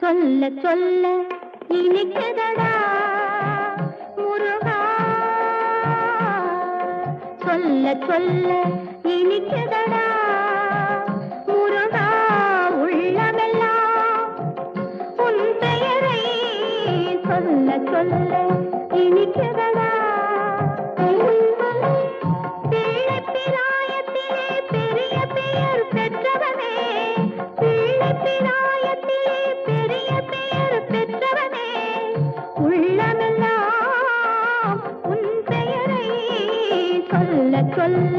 சொல்ல சொல்ல இனிக்குதடா முருகா, சொல்ல சொல்ல இனிக்குதடா முருகா, உள்ளமெல்லாம் உன் பெயரை சொல்ல சொல்ல இனிக்குதடா. பிள்ளைப்பிராயத்திலே பெரிய பெயர் பெற்றவனே, பிள்ளைப்பிராயத்திலே பெரிய பெயர் பெற்றவனே, உள்ளமெல்லாம் உன் பெயரை சொல்ல சொல்ல